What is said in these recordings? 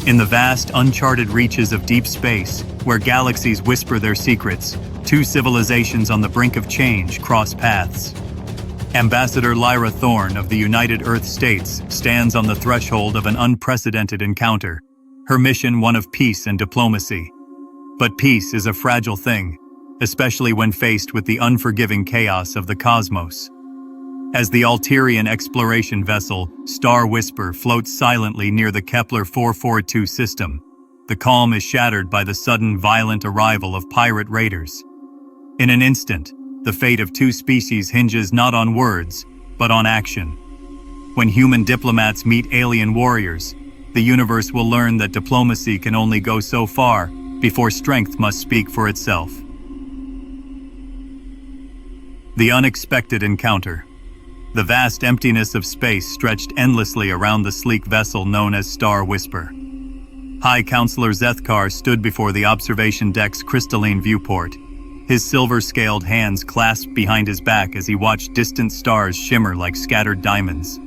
In the vast, uncharted reaches of deep space, where galaxies whisper their secrets, two civilizations on the brink of change cross paths. Ambassador Lyra Thorne of the United Earth States stands on the threshold of an unprecedented encounter, her mission one of peace and diplomacy. But peace is a fragile thing, especially when faced with the unforgiving chaos of the cosmos. As the Alterian exploration vessel, Star Whisper, floats silently near the Kepler 442 system, the calm is shattered by the sudden violent arrival of pirate raiders. In an instant, the fate of two species hinges not on words, but on action. When human diplomats meet alien warriors, the universe will learn that diplomacy can only go so far before strength must speak for itself. The unexpected encounter. The vast emptiness of space stretched endlessly around the sleek vessel known as Star Whisper. High Counselor Zethkar stood before the observation deck's crystalline viewport, his silver-scaled hands clasped behind his back as he watched distant stars shimmer like scattered diamonds.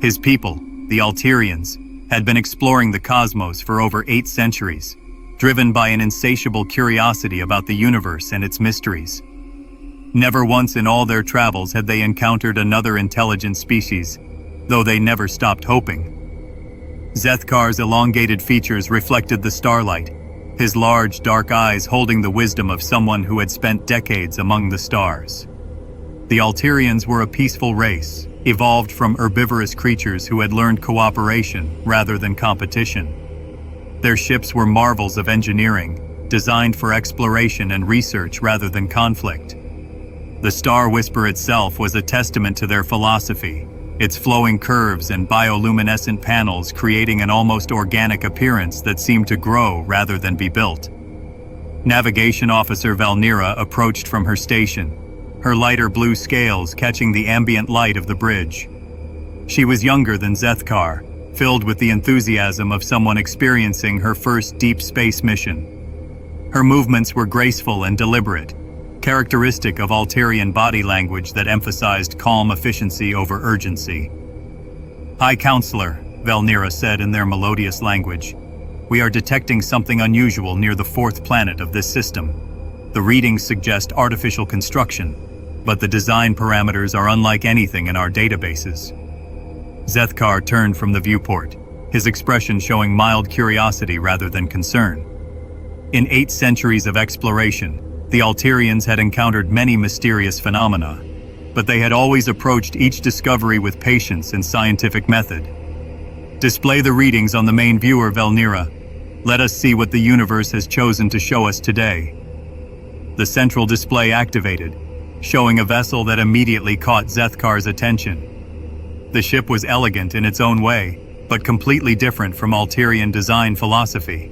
His people, the Alterians, had been exploring the cosmos for over 8 centuries, driven by an insatiable curiosity about the universe and its mysteries. Never once in all their travels had they encountered another intelligent species, though they never stopped hoping. Zethkar's elongated features reflected the starlight, his large, dark eyes holding the wisdom of someone who had spent decades among the stars. The Alterians were a peaceful race, evolved from herbivorous creatures who had learned cooperation rather than competition. Their ships were marvels of engineering, designed for exploration and research rather than conflict. The Star Whisper itself was a testament to their philosophy, its flowing curves and bioluminescent panels creating an almost organic appearance that seemed to grow rather than be built. Navigation Officer Velthara approached from her station, her lighter blue scales catching the ambient light of the bridge. She was younger than Zethkar, filled with the enthusiasm of someone experiencing her first deep space mission. Her movements were graceful and deliberate, characteristic of Alterian body language that emphasized calm efficiency over urgency. "High Counselor," Velthara said in their melodious language, "we are detecting something unusual near the 4th planet of this system. The readings suggest artificial construction, but the design parameters are unlike anything in our databases." Zethkar turned from the viewport, his expression showing mild curiosity rather than concern. In 8 centuries of exploration, the Alterians had encountered many mysterious phenomena, but they had always approached each discovery with patience and scientific method. "Display the readings on the main viewer, Velthara. Let us see what the universe has chosen to show us today." The central display activated, showing a vessel that immediately caught Zethkar's attention. The ship was elegant in its own way, but completely different from Alterian design philosophy.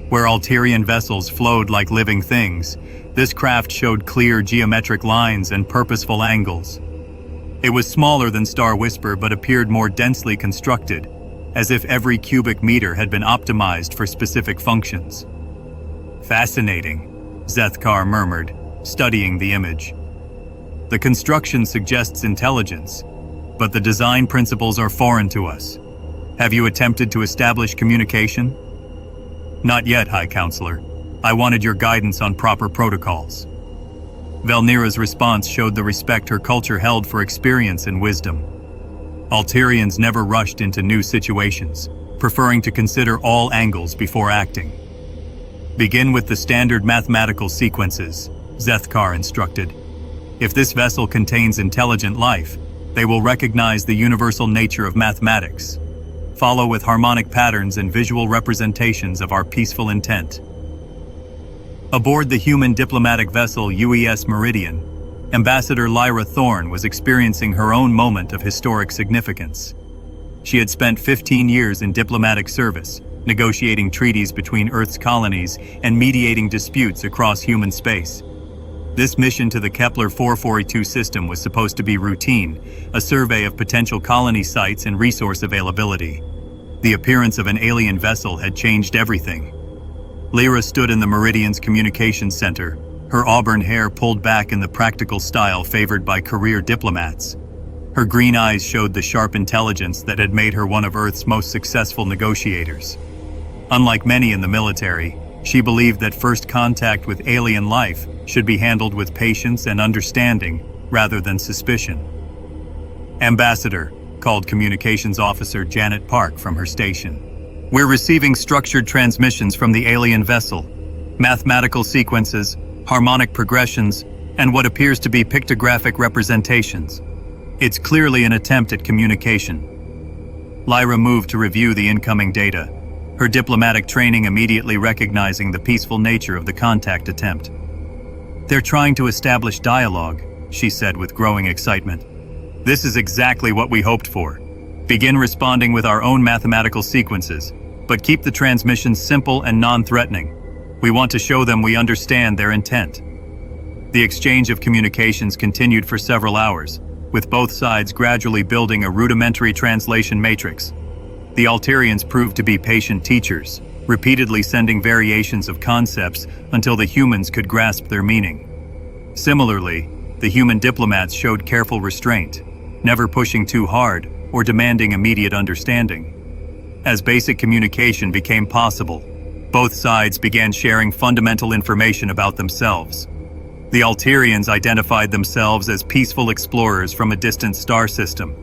Where Alterian vessels flowed like living things, this craft showed clear geometric lines and purposeful angles. It was smaller than Star Whisper but appeared more densely constructed, as if every cubic meter had been optimized for specific functions. "Fascinating," Zethkar murmured, studying the image. "The construction suggests intelligence, but the design principles are foreign to us. Have you attempted to establish communication?" "Not yet, High Counselor. I wanted your guidance on proper protocols." Velthara's response showed the respect her culture held for experience and wisdom. Alterians never rushed into new situations, preferring to consider all angles before acting. "Begin with the standard mathematical sequences," Zethkar instructed. "If this vessel contains intelligent life, they will recognize the universal nature of mathematics. Follow with harmonic patterns and visual representations of our peaceful intent." Aboard the human diplomatic vessel UES Meridian, Ambassador Lyra Thorne was experiencing her own moment of historic significance. She had spent 15 years in diplomatic service, negotiating treaties between Earth's colonies and mediating disputes across human space. This mission to the Kepler 442 system was supposed to be routine, a survey of potential colony sites and resource availability. The appearance of an alien vessel had changed everything. Lyra stood in the Meridian's communications center, her auburn hair pulled back in the practical style favored by career diplomats. Her green eyes showed the sharp intelligence that had made her one of Earth's most successful negotiators. Unlike many in the military, she believed that first contact with alien life should be handled with patience and understanding rather than suspicion. Ambassador, called Communications Officer Janet Park from her station. We're receiving structured transmissions from the alien vessel, mathematical sequences, harmonic progressions, and what appears to be pictographic representations. It's clearly an attempt at communication. Lyra moved to review the incoming data, her diplomatic training immediately recognizing the peaceful nature of the contact attempt. They're trying to establish dialogue, she said with growing excitement. This is exactly what we hoped for. Begin responding with our own mathematical sequences, but keep the transmissions simple and non-threatening. We want to show them we understand their intent. The exchange of communications continued for several hours, with both sides gradually building a rudimentary translation matrix. The Alterians proved to be patient teachers, repeatedly sending variations of concepts until the humans could grasp their meaning. Similarly, the human diplomats showed careful restraint, never pushing too hard or demanding immediate understanding. As basic communication became possible, both sides began sharing fundamental information about themselves. The Alterians identified themselves as peaceful explorers from a distant star system,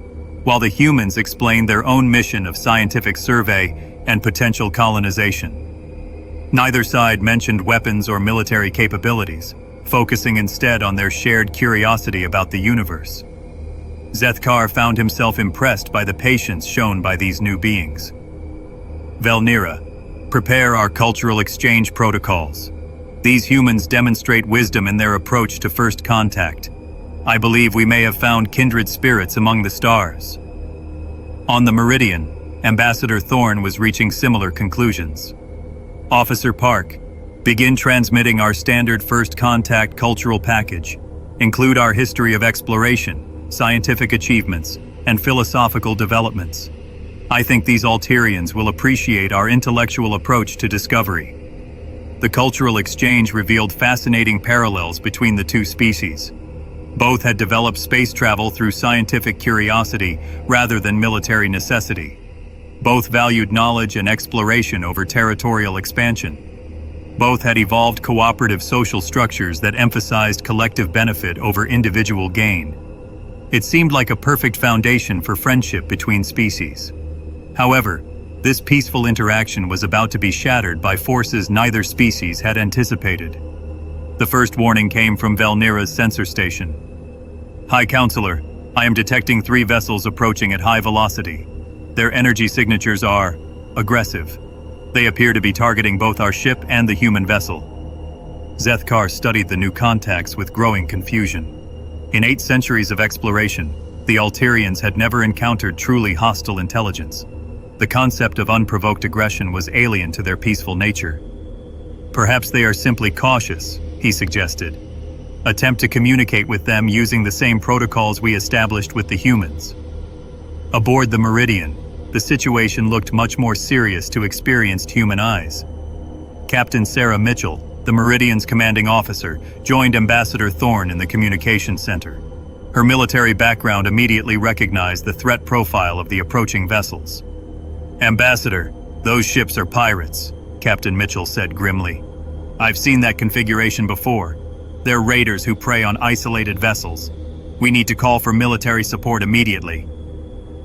while the humans explained their own mission of scientific survey and potential colonization. Neither side mentioned weapons or military capabilities, focusing instead on their shared curiosity about the universe. Zethkar found himself impressed by the patience shown by these new beings. Velthara, prepare our cultural exchange protocols. These humans demonstrate wisdom in their approach to first contact. I believe we may have found kindred spirits among the stars. On the Meridian, Ambassador Thorne was reaching similar conclusions. Officer Park, begin transmitting our standard first contact cultural package. Include our history of exploration, scientific achievements, and philosophical developments. I think these Alterians will appreciate our intellectual approach to discovery. The cultural exchange revealed fascinating parallels between the two species. Both had developed space travel through scientific curiosity rather than military necessity. Both valued knowledge and exploration over territorial expansion. Both had evolved cooperative social structures that emphasized collective benefit over individual gain. It seemed like a perfect foundation for friendship between species. However, this peaceful interaction was about to be shattered by forces neither species had anticipated. The first warning came from Velthara's sensor station. High Counselor, I am detecting 3 vessels approaching at high velocity. Their energy signatures are aggressive. They appear to be targeting both our ship and the human vessel. Zethkar studied the new contacts with growing confusion. In 8 centuries of exploration, the Alterians had never encountered truly hostile intelligence. The concept of unprovoked aggression was alien to their peaceful nature. Perhaps they are simply cautious, he suggested. Attempt to communicate with them using the same protocols we established with the humans. Aboard the Meridian, the situation looked much more serious to experienced human eyes. Captain Sarah Mitchell, the Meridian's commanding officer, joined Ambassador Thorne in the communications center. Her military background immediately recognized the threat profile of the approaching vessels. Ambassador, those ships are pirates, Captain Mitchell said grimly. I've seen that configuration before. They're raiders who prey on isolated vessels. We need to call for military support immediately.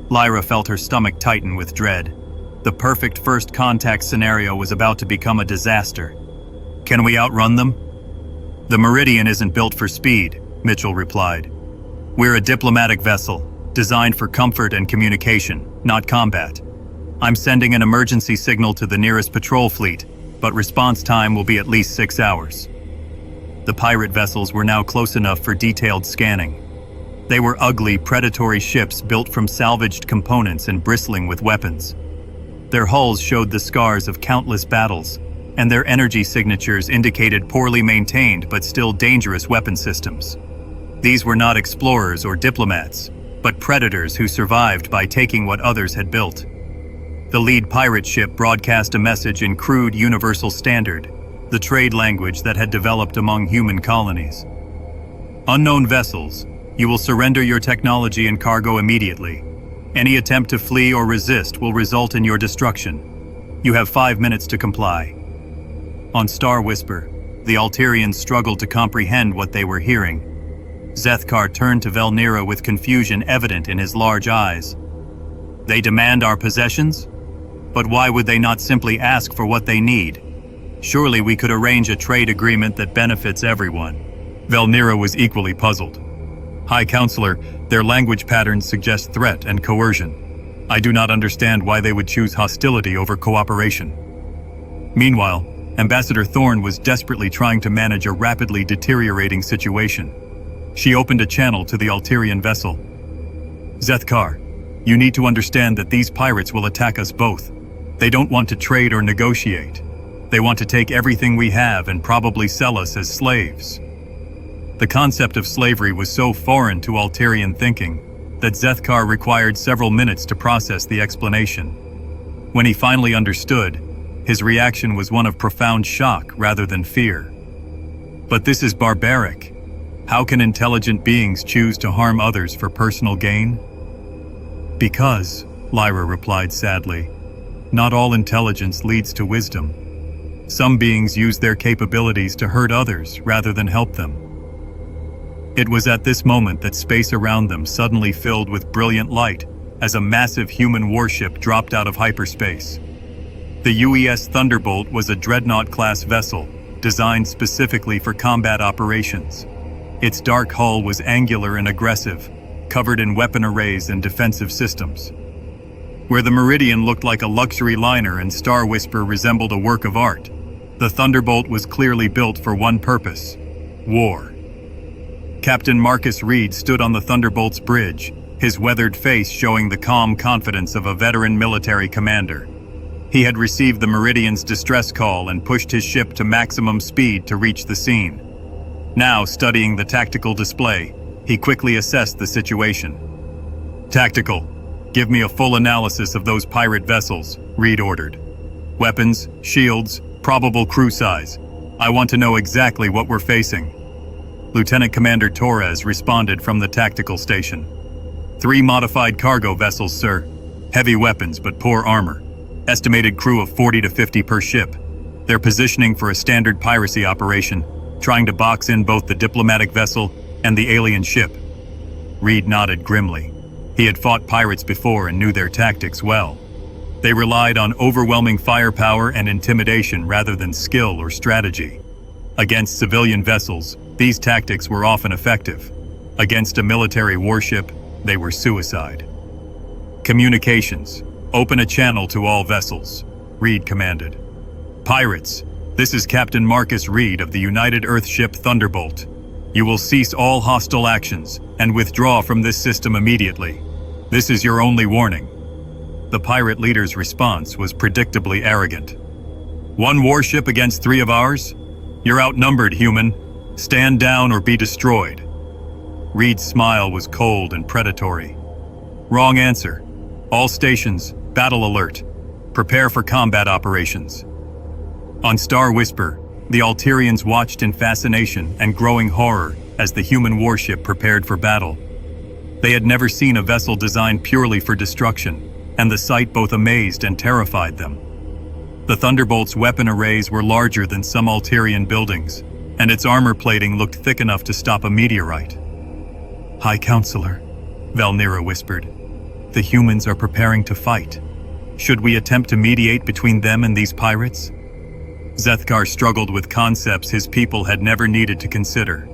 Lyra felt her stomach tighten with dread. The perfect first contact scenario was about to become a disaster. Can we outrun them? The Meridian isn't built for speed, Mitchell replied. We're a diplomatic vessel, designed for comfort and communication, not combat. I'm sending an emergency signal to the nearest patrol fleet, but response time will be at least 6 hours. The pirate vessels were now close enough for detailed scanning. They were ugly, predatory ships built from salvaged components and bristling with weapons. Their hulls showed the scars of countless battles, and their energy signatures indicated poorly maintained but still dangerous weapon systems. These were not explorers or diplomats, but predators who survived by taking what others had built. The lead pirate ship broadcast a message in crude Universal Standard, the trade language that had developed among human colonies. Unknown vessels, you will surrender your technology and cargo immediately. Any attempt to flee or resist will result in your destruction. You have 5 minutes to comply." On Star Whisper, the Alterians struggled to comprehend what they were hearing. Zethkar turned to Velthara with confusion evident in his large eyes. "They demand our possessions? But why would they not simply ask for what they need? Surely we could arrange a trade agreement that benefits everyone." Velthara was equally puzzled. "High Counselor, their language patterns suggest threat and coercion. I do not understand why they would choose hostility over cooperation." Meanwhile, Ambassador Thorn was desperately trying to manage a rapidly deteriorating situation. She opened a channel to the Alterian vessel. "Zethkar, you need to understand that these pirates will attack us both. They don't want to trade or negotiate. They want to take everything we have and probably sell us as slaves." The concept of slavery was so foreign to Alterian thinking that Zethkar required several minutes to process the explanation. When he finally understood, his reaction was one of profound shock rather than fear. "But this is barbaric. How can intelligent beings choose to harm others for personal gain?" "Because," Lyra replied sadly, "not all intelligence leads to wisdom. Some beings use their capabilities to hurt others rather than help them." It was at this moment that space around them suddenly filled with brilliant light as a massive human warship dropped out of hyperspace. The UES Thunderbolt was a dreadnought-class vessel designed specifically for combat operations. Its dark hull was angular and aggressive, covered in weapon arrays and defensive systems. Where the Meridian looked like a luxury liner and Star Whisper resembled a work of art, the Thunderbolt was clearly built for one purpose: war. Captain Marcus Reed stood on the Thunderbolt's bridge, his weathered face showing the calm confidence of a veteran military commander. He had received the Meridian's distress call and pushed his ship to maximum speed to reach the scene. Now, studying the tactical display, he quickly assessed the situation. "Tactical, give me a full analysis of those pirate vessels," Reed ordered. "Weapons, shields, probable crew size. I want to know exactly what we're facing." Lieutenant Commander Torres responded from the tactical station. "3 modified cargo vessels, sir. Heavy weapons but poor armor. Estimated crew of 40 to 50 per ship. They're positioning for a standard piracy operation, trying to box in both the diplomatic vessel and the alien ship." Reed nodded grimly. He had fought pirates before and knew their tactics well. They relied on overwhelming firepower and intimidation rather than skill or strategy. Against civilian vessels, these tactics were often effective. Against a military warship, they were suicide. "Communications. Open a channel to all vessels," Reed commanded. "Pirates, this is Captain Marcus Reed of the United Earthship Thunderbolt. You will cease all hostile actions and withdraw from this system immediately. This is your only warning." The pirate leader's response was predictably arrogant. "1 warship against 3 of ours? You're outnumbered, human. Stand down or be destroyed." Reed's smile was cold and predatory. "Wrong answer. All stations, battle alert. Prepare for combat operations." On Star Whisper, the Alterians watched in fascination and growing horror as the human warship prepared for battle. They had never seen a vessel designed purely for destruction, and the sight both amazed and terrified them. The Thunderbolt's weapon arrays were larger than some Alterian buildings, and its armor plating looked thick enough to stop a meteorite. "High Counselor," Velthara whispered, "the humans are preparing to fight. Should we attempt to mediate between them and these pirates?" Zethkar struggled with concepts his people had never needed to consider.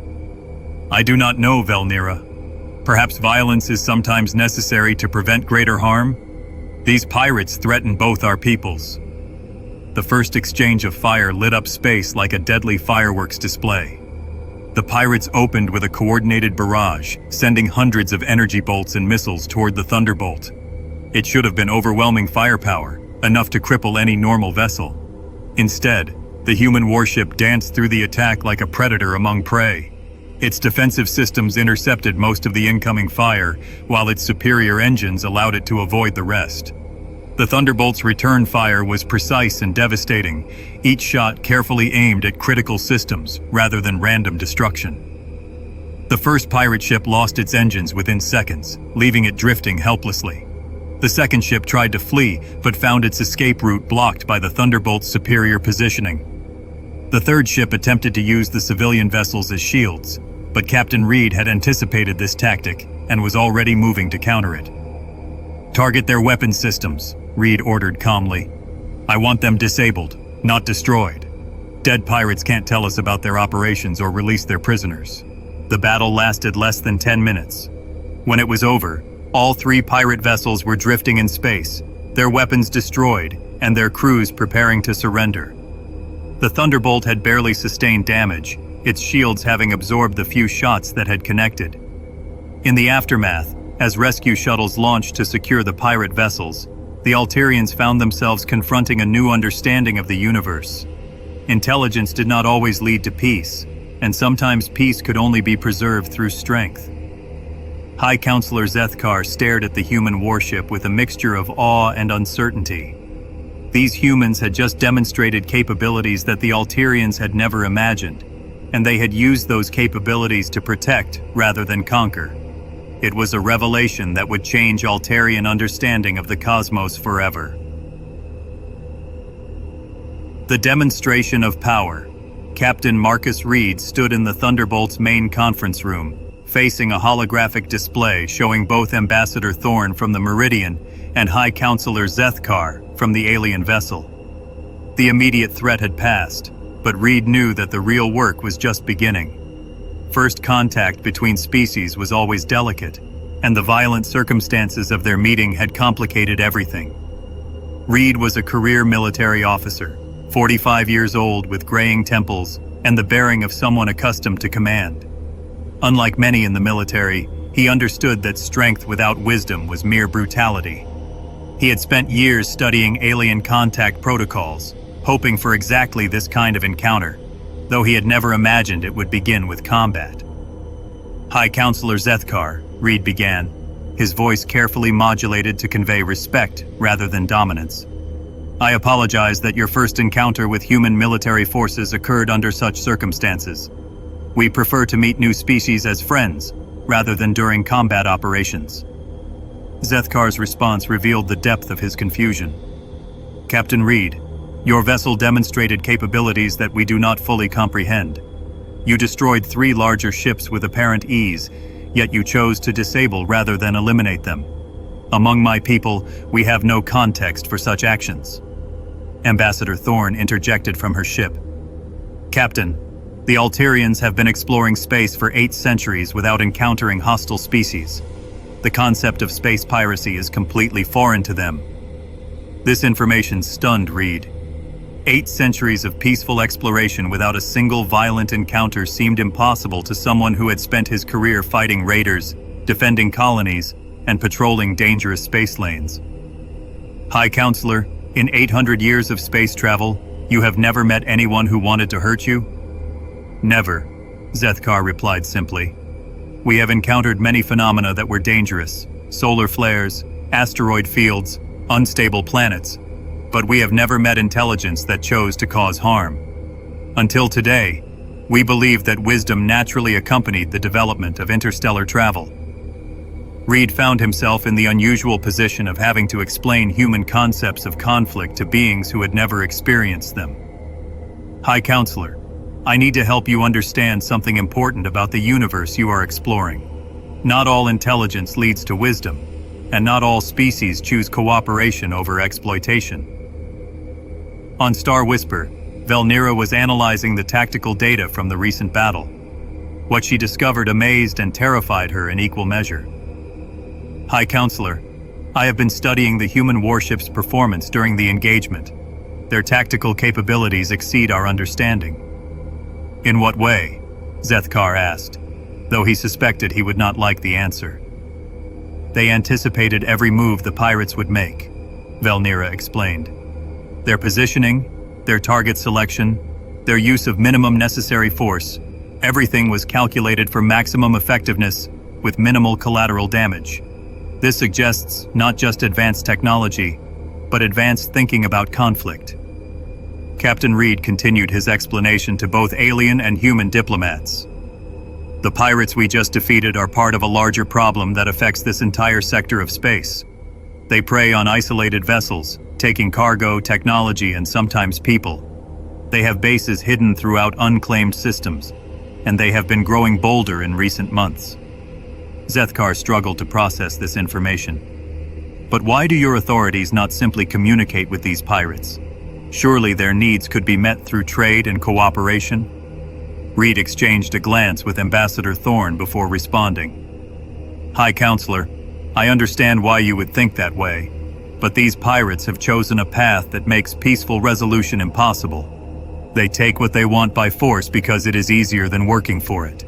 "I do not know, Velthara. Perhaps violence is sometimes necessary to prevent greater harm? These pirates threaten both our peoples." The first exchange of fire lit up space like a deadly fireworks display. The pirates opened with a coordinated barrage, sending hundreds of energy bolts and missiles toward the Thunderbolt. It should have been overwhelming firepower, enough to cripple any normal vessel. Instead, the human warship danced through the attack like a predator among prey. Its defensive systems intercepted most of the incoming fire, while its superior engines allowed it to avoid the rest. The Thunderbolt's return fire was precise and devastating, each shot carefully aimed at critical systems rather than random destruction. The first pirate ship lost its engines within seconds, leaving it drifting helplessly. The second ship tried to flee, but found its escape route blocked by the Thunderbolt's superior positioning. The third ship attempted to use the civilian vessels as shields, but Captain Reed had anticipated this tactic and was already moving to counter it. "Target their weapon systems," Reed ordered calmly. "I want them disabled, not destroyed. Dead pirates can't tell us about their operations or release their prisoners." The battle lasted less than 10 minutes. When it was over, all 3 pirate vessels were drifting in space, their weapons destroyed, and their crews preparing to surrender. The Thunderbolt had barely sustained damage, its shields having absorbed the few shots that had connected. In the aftermath, as rescue shuttles launched to secure the pirate vessels, the Alterians found themselves confronting a new understanding of the universe. Intelligence did not always lead to peace, and sometimes peace could only be preserved through strength. High Counselor Zethkar stared at the human warship with a mixture of awe and uncertainty. These humans had just demonstrated capabilities that the Alterians had never imagined, and they had used those capabilities to protect rather than conquer. It was a revelation that would change Alterian understanding of the cosmos forever. The demonstration of power. Captain Marcus Reed stood in the Thunderbolt's main conference room, facing a holographic display showing both Ambassador Thorn from the Meridian and High Counselor Zethkar from the alien vessel. The immediate threat had passed, but Reed knew that the real work was just beginning. First contact between species was always delicate, and the violent circumstances of their meeting had complicated everything. Reed was a career military officer, 45 years old with graying temples and the bearing of someone accustomed to command. Unlike many in the military, he understood that strength without wisdom was mere brutality. He had spent years studying alien contact protocols, hoping for exactly this kind of encounter, though he had never imagined it would begin with combat. "High Counselor Zethkar," Reed began, his voice carefully modulated to convey respect rather than dominance. "I apologize that your first encounter with human military forces occurred under such circumstances. We prefer to meet new species as friends, rather than during combat operations." Zethkar's response revealed the depth of his confusion. "Captain Reed, your vessel demonstrated capabilities that we do not fully comprehend. You destroyed 3 larger ships with apparent ease, yet you chose to disable rather than eliminate them. Among my people, we have no context for such actions." Ambassador Thorn interjected from her ship. "Captain, the Alterians have been exploring space for 8 centuries without encountering hostile species. The concept of space piracy is completely foreign to them." This information stunned Reed. 8 centuries of peaceful exploration without a single violent encounter seemed impossible to someone who had spent his career fighting raiders, defending colonies, and patrolling dangerous space lanes. "High Counselor, in 800 years of space travel, you have never met anyone who wanted to hurt you?" "Never," Zethkar replied simply. "We have encountered many phenomena that were dangerous, solar flares, asteroid fields, unstable planets, but we have never met intelligence that chose to cause harm. Until today, we believed that wisdom naturally accompanied the development of interstellar travel." Reed found himself in the unusual position of having to explain human concepts of conflict to beings who had never experienced them. "High Counselor, I need to help you understand something important about the universe you are exploring. Not all intelligence leads to wisdom, and not all species choose cooperation over exploitation." On Star Whisper, Velthara was analyzing the tactical data from the recent battle. What she discovered amazed and terrified her in equal measure. "High Counselor, I have been studying the human warship's performance during the engagement. Their tactical capabilities exceed our understanding." "In what way?" Zethkar asked, though he suspected he would not like the answer. "They anticipated every move the pirates would make," Velthara explained. "Their positioning, their target selection, their use of minimum necessary force, everything was calculated for maximum effectiveness with minimal collateral damage. This suggests not just advanced technology, but advanced thinking about conflict." Captain Reed continued his explanation to both alien and human diplomats. "The pirates we just defeated are part of a larger problem that affects this entire sector of space. They prey on isolated vessels, taking cargo, technology, and sometimes people. They have bases hidden throughout unclaimed systems, and they have been growing bolder in recent months. Zethkar struggled to process this information. But why do your authorities not simply communicate with these pirates? Surely their needs could be met through trade and cooperation? Reed exchanged a glance with Ambassador Thorne before responding. High Counselor, I understand why you would think that way, but these pirates have chosen a path that makes peaceful resolution impossible. They take what they want by force because it is easier than working for it.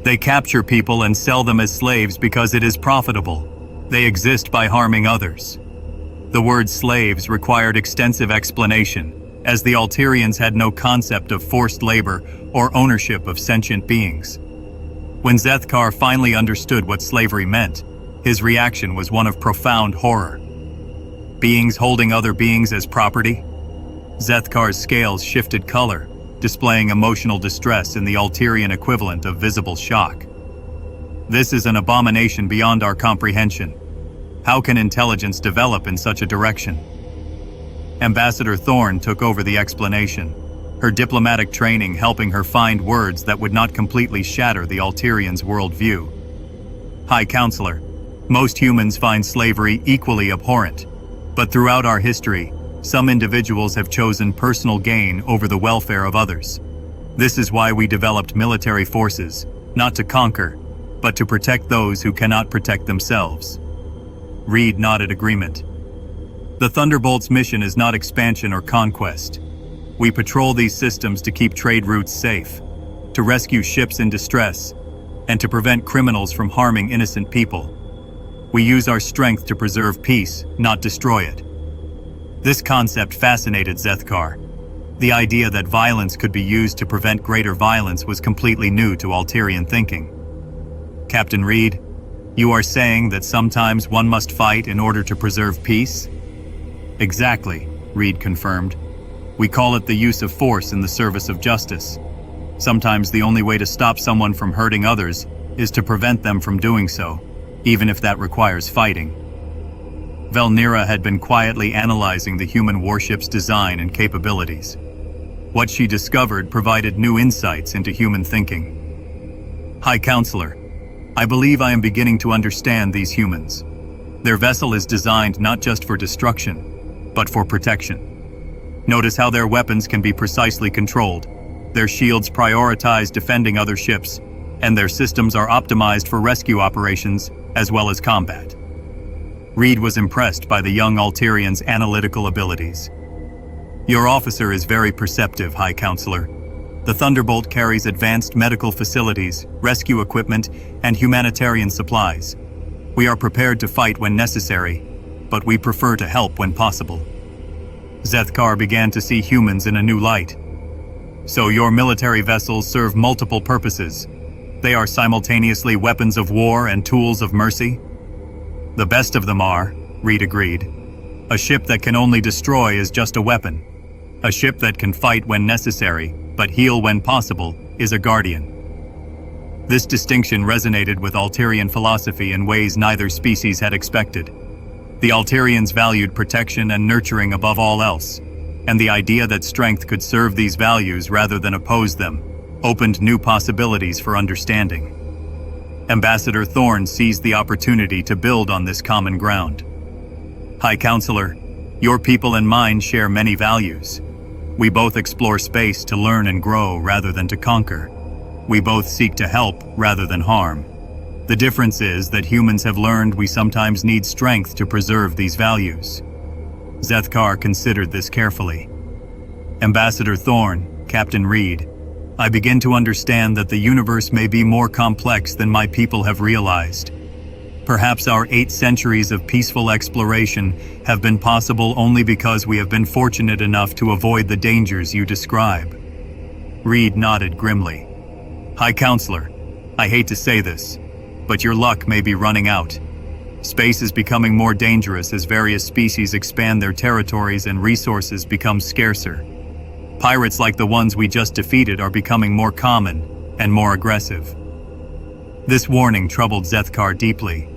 They capture people and sell them as slaves because it is profitable. They exist by harming others. The word slaves required extensive explanation, as the Alterians had no concept of forced labor or ownership of sentient beings. When Zethkar finally understood what slavery meant, his reaction was one of profound horror. Beings holding other beings as property? Zethkar's scales shifted color, displaying emotional distress in the Alterian equivalent of visible shock. This is an abomination beyond our comprehension. How can intelligence develop in such a direction? Ambassador Thorne took over the explanation, her diplomatic training helping her find words that would not completely shatter the Alterians' worldview. High Counselor, most humans find slavery equally abhorrent, but throughout our history, some individuals have chosen personal gain over the welfare of others. This is why we developed military forces, not to conquer, but to protect those who cannot protect themselves. Reed nodded agreement. The Thunderbolt's mission is not expansion or conquest. We patrol these systems to keep trade routes safe, to rescue ships in distress, and to prevent criminals from harming innocent people. We use our strength to preserve peace, not destroy it. This concept fascinated Zethkar. The idea that violence could be used to prevent greater violence was completely new to Alterian thinking. Captain Reed, you are saying that sometimes one must fight in order to preserve peace? Exactly, Reed confirmed. We call it the use of force in the service of justice. Sometimes the only way to stop someone from hurting others is to prevent them from doing so, even if that requires fighting. Velthara had been quietly analyzing the human warship's design and capabilities. What she discovered provided new insights into human thinking. High Counselor, I believe I am beginning to understand these humans. Their vessel is designed not just for destruction, but for protection. Notice how their weapons can be precisely controlled. Their shields prioritize defending other ships, and their systems are optimized for rescue operations as well as combat. Reed was impressed by the young Alterian's analytical abilities. Your officer is very perceptive, High Counselor. The Thunderbolt carries advanced medical facilities, rescue equipment, and humanitarian supplies. We are prepared to fight when necessary, but we prefer to help when possible. Zethkar began to see humans in a new light. So your military vessels serve multiple purposes. They are simultaneously weapons of war and tools of mercy? The best of them are, Reed agreed. A ship that can only destroy is just a weapon. A ship that can fight when necessary, but heal when possible, is a guardian. This distinction resonated with Alterian philosophy in ways neither species had expected. The Alterians valued protection and nurturing above all else, and the idea that strength could serve these values rather than oppose them opened new possibilities for understanding. Ambassador Thorne seized the opportunity to build on this common ground. High Counselor, your people and mine share many values. We both explore space to learn and grow rather than to conquer. We both seek to help rather than harm. The difference is that humans have learned we sometimes need strength to preserve these values. Zethkar considered this carefully. Ambassador Thorne, Captain Reed, I begin to understand that the universe may be more complex than my people have realized. Perhaps our 8 centuries of peaceful exploration have been possible only because we have been fortunate enough to avoid the dangers you describe. Reed nodded grimly. High Counselor, I hate to say this, but your luck may be running out. Space is becoming more dangerous as various species expand their territories and resources become scarcer. Pirates like the ones we just defeated are becoming more common and more aggressive. This warning troubled Zethkar deeply.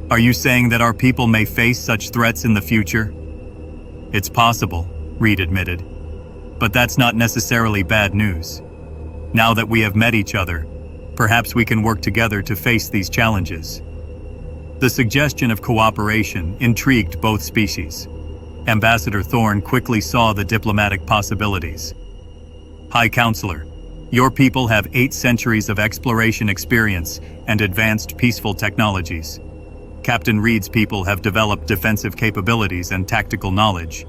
Are you saying that our people may face such threats in the future? It's possible, Reed admitted. But that's not necessarily bad news. Now that we have met each other, perhaps we can work together to face these challenges. The suggestion of cooperation intrigued both species. Ambassador Thorne quickly saw the diplomatic possibilities. High Counselor, your people have 8 centuries of exploration experience and advanced peaceful technologies. Captain Reed's people have developed defensive capabilities and tactical knowledge.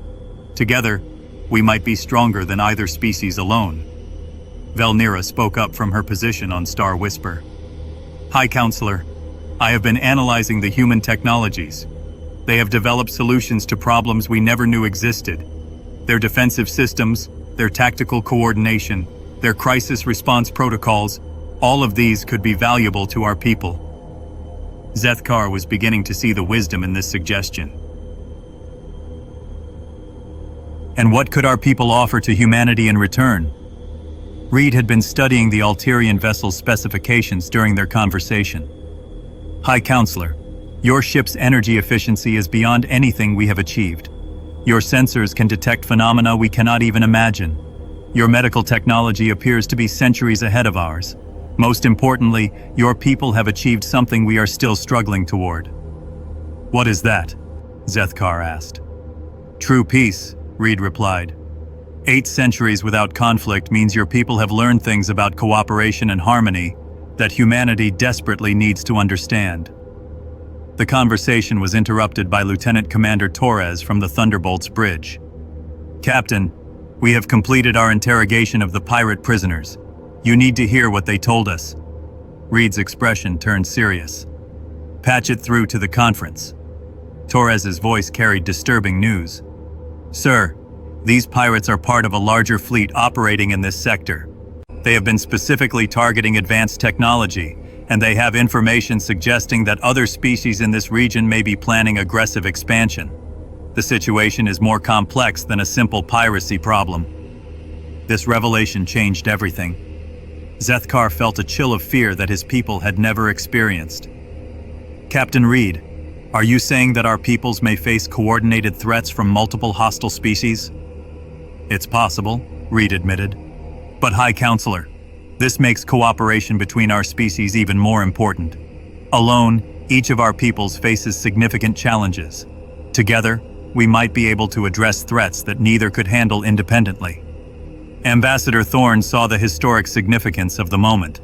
Together, we might be stronger than either species alone. Velthara spoke up from her position on Star Whisper. High Counselor, I have been analyzing the human technologies. They have developed solutions to problems we never knew existed. Their defensive systems, their tactical coordination, their crisis response protocols, all of these could be valuable to our people. Zethkar was beginning to see the wisdom in this suggestion. And what could our people offer to humanity in return? Reed had been studying the Alterian vessel's specifications during their conversation. High Counselor, your ship's energy efficiency is beyond anything we have achieved. Your sensors can detect phenomena we cannot even imagine. Your medical technology appears to be centuries ahead of ours. Most importantly, your people have achieved something we are still struggling toward. What is that? Zethkar asked. True peace, Reed replied. 8 centuries without conflict means your people have learned things about cooperation and harmony that humanity desperately needs to understand. The conversation was interrupted by Lieutenant Commander Torres from the Thunderbolt's bridge. Captain, we have completed our interrogation of the pirate prisoners. You need to hear what they told us. Reed's expression turned serious. Patch it through to the conference. Torres's voice carried disturbing news. Sir, these pirates are part of a larger fleet operating in this sector. They have been specifically targeting advanced technology, and they have information suggesting that other species in this region may be planning aggressive expansion. The situation is more complex than a simple piracy problem. This revelation changed everything. Zethkar felt a chill of fear that his people had never experienced. Captain Reed, are you saying that our peoples may face coordinated threats from multiple hostile species? It's possible, Reed admitted. But High Counselor, this makes cooperation between our species even more important. Alone, each of our peoples faces significant challenges. Together, we might be able to address threats that neither could handle independently. Ambassador Thorne saw the historic significance of the moment.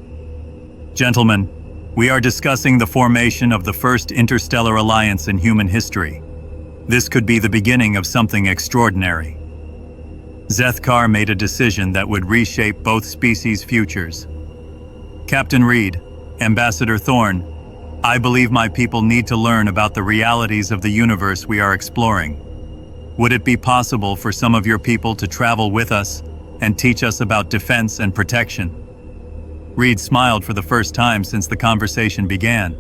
Gentlemen, we are discussing the formation of the first interstellar alliance in human history. This could be the beginning of something extraordinary. Zethkar made a decision that would reshape both species' futures. Captain Reed, Ambassador Thorne, I believe my people need to learn about the realities of the universe we are exploring. Would it be possible for some of your people to travel with us and teach us about defense and protection? Reed smiled for the first time since the conversation began.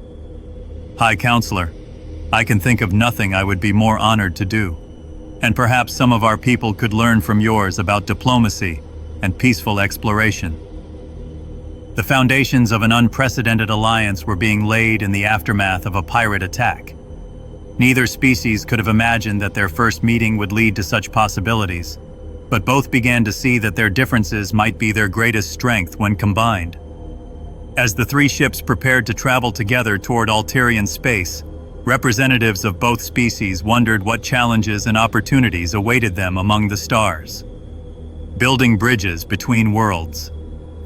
High Counselor, I can think of nothing I would be more honored to do. And perhaps some of our people could learn from yours about diplomacy and peaceful exploration. The foundations of an unprecedented alliance were being laid in the aftermath of a pirate attack. Neither species could have imagined that their first meeting would lead to such possibilities, but both began to see that their differences might be their greatest strength when combined. As the 3 ships prepared to travel together toward Alterian space, representatives of both species wondered what challenges and opportunities awaited them among the stars. Building bridges between worlds.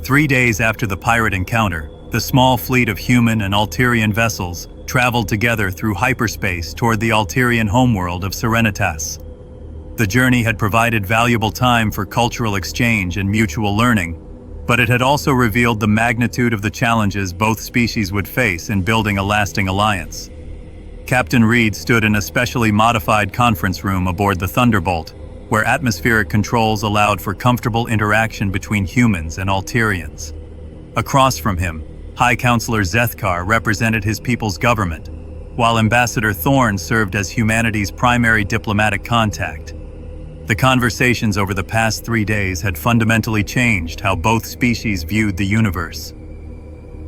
3 days after the pirate encounter, the small fleet of human and Alterian vessels traveled together through hyperspace toward the Alterian homeworld of Serenitas. The journey had provided valuable time for cultural exchange and mutual learning, but it had also revealed the magnitude of the challenges both species would face in building a lasting alliance. Captain Reed stood in a specially modified conference room aboard the Thunderbolt, where atmospheric controls allowed for comfortable interaction between humans and Alterians. Across from him, High Counselor Zethkar represented his people's government, while Ambassador Thorne served as humanity's primary diplomatic contact. The conversations over the past 3 days had fundamentally changed how both species viewed the universe.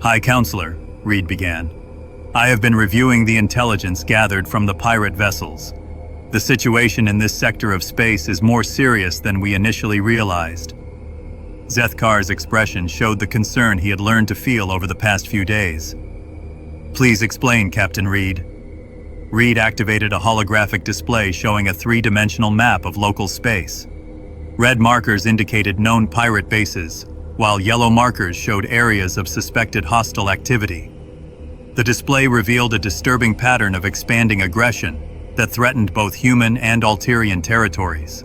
High Counselor, Reed began, I have been reviewing the intelligence gathered from the pirate vessels. The situation in this sector of space is more serious than we initially realized. Zethkar's expression showed the concern he had learned to feel over the past few days. Please explain, Captain Reed. Reed activated a holographic display showing a three-dimensional map of local space. Red markers indicated known pirate bases, while yellow markers showed areas of suspected hostile activity. The display revealed a disturbing pattern of expanding aggression that threatened both human and Alterian territories.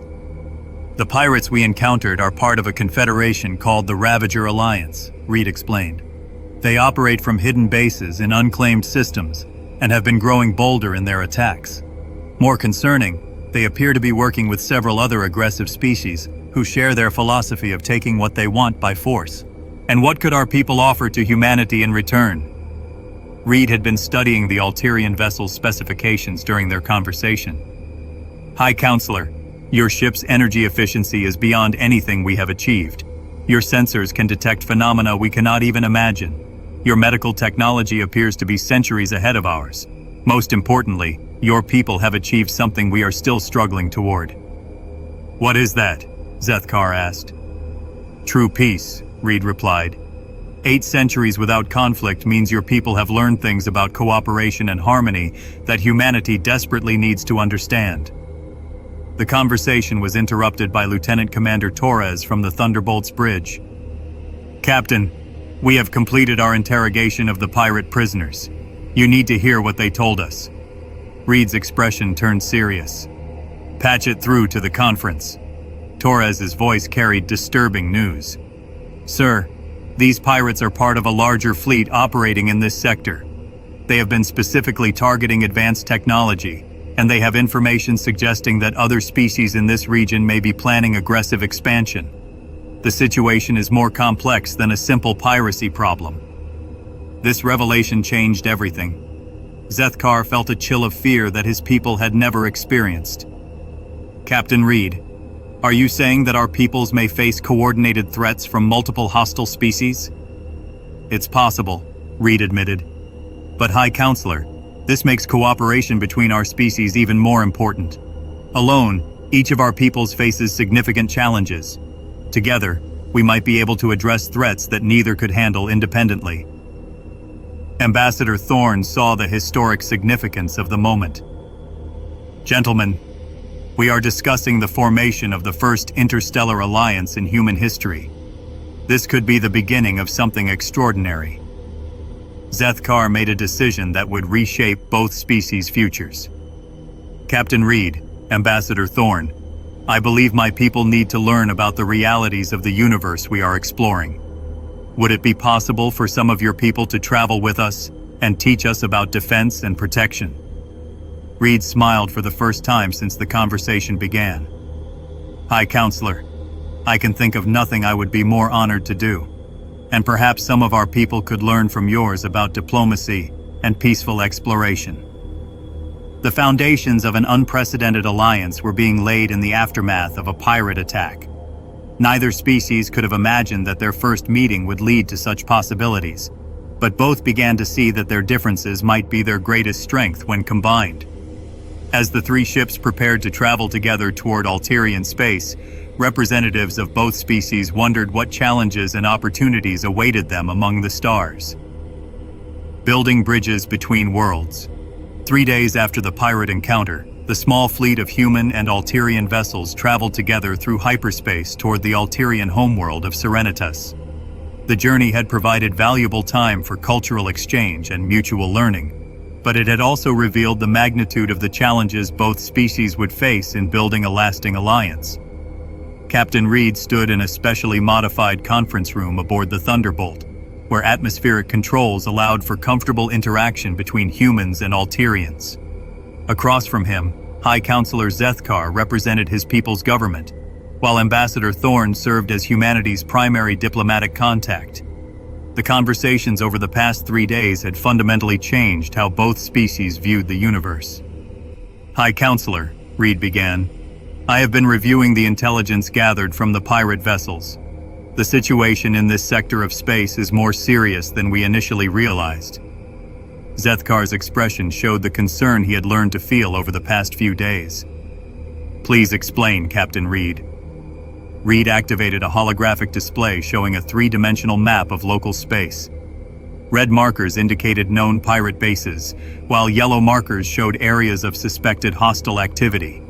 The pirates we encountered are part of a confederation called the Ravager Alliance, Reed explained. They operate from hidden bases in unclaimed systems and have been growing bolder in their attacks. More concerning, they appear to be working with several other aggressive species who share their philosophy of taking what they want by force. And what could our people offer to humanity in return? Reed had been studying the Alterian vessel's specifications during their conversation. High Counselor, your ship's energy efficiency is beyond anything we have achieved. Your sensors can detect phenomena we cannot even imagine. Your medical technology appears to be centuries ahead of ours. Most importantly, your people have achieved something we are still struggling toward. What is that? Zethkar asked. True peace, Reed replied. 8 centuries without conflict means your people have learned things about cooperation and harmony that humanity desperately needs to understand. The conversation was interrupted by Lieutenant Commander Torres from the Thunderbolt's bridge. Captain, we have completed our interrogation of the pirate prisoners. You need to hear what they told us. Reed's expression turned serious. Patch it through to the conference. Torres's voice carried disturbing news. Sir, these pirates are part of a larger fleet operating in this sector. They have been specifically targeting advanced technology, and they have information suggesting that other species in this region may be planning aggressive expansion. The situation is more complex than a simple piracy problem. This revelation changed everything. Zethkar felt a chill of fear that his people had never experienced. Captain Reed, are you saying that our peoples may face coordinated threats from multiple hostile species? It's possible, Reed admitted. But High Counselor, this makes cooperation between our species even more important. Alone, each of our peoples faces significant challenges. Together, we might be able to address threats that neither could handle independently. Ambassador Thorne saw the historic significance of the moment. Gentlemen, we are discussing the formation of the first interstellar alliance in human history. This could be the beginning of something extraordinary. Zethkar made a decision that would reshape both species' futures. Captain Reed, Ambassador Thorne, I believe my people need to learn about the realities of the universe we are exploring. Would it be possible for some of your people to travel with us and teach us about defense and protection? Reed smiled for the first time since the conversation began. High Counselor, I can think of nothing I would be more honored to do. And perhaps some of our people could learn from yours about diplomacy and peaceful exploration. The foundations of an unprecedented alliance were being laid in the aftermath of a pirate attack. Neither species could have imagined that their first meeting would lead to such possibilities, but both began to see that their differences might be their greatest strength when combined. As the 3 ships prepared to travel together toward Alterian space, representatives of both species wondered what challenges and opportunities awaited them among the stars. Building bridges between worlds. 3 days after the pirate encounter, the small fleet of human and Alterian vessels traveled together through hyperspace toward the Alterian homeworld of Serenitas. The journey had provided valuable time for cultural exchange and mutual learning, but it had also revealed the magnitude of the challenges both species would face in building a lasting alliance. Captain Reed stood in a specially modified conference room aboard the Thunderbolt, where atmospheric controls allowed for comfortable interaction between humans and Alterians. Across from him, High Counselor Zethkar represented his people's government, while Ambassador Thorne served as humanity's primary diplomatic contact. The conversations over the past 3 days had fundamentally changed how both species viewed the universe. High Counselor, Reed began, I have been reviewing the intelligence gathered from the pirate vessels. The situation in this sector of space is more serious than we initially realized. Zethkar's expression showed the concern he had learned to feel over the past few days. "Please explain, Captain Reed." Reed activated a holographic display showing a three-dimensional map of local space. Red markers indicated known pirate bases, while yellow markers showed areas of suspected hostile activity.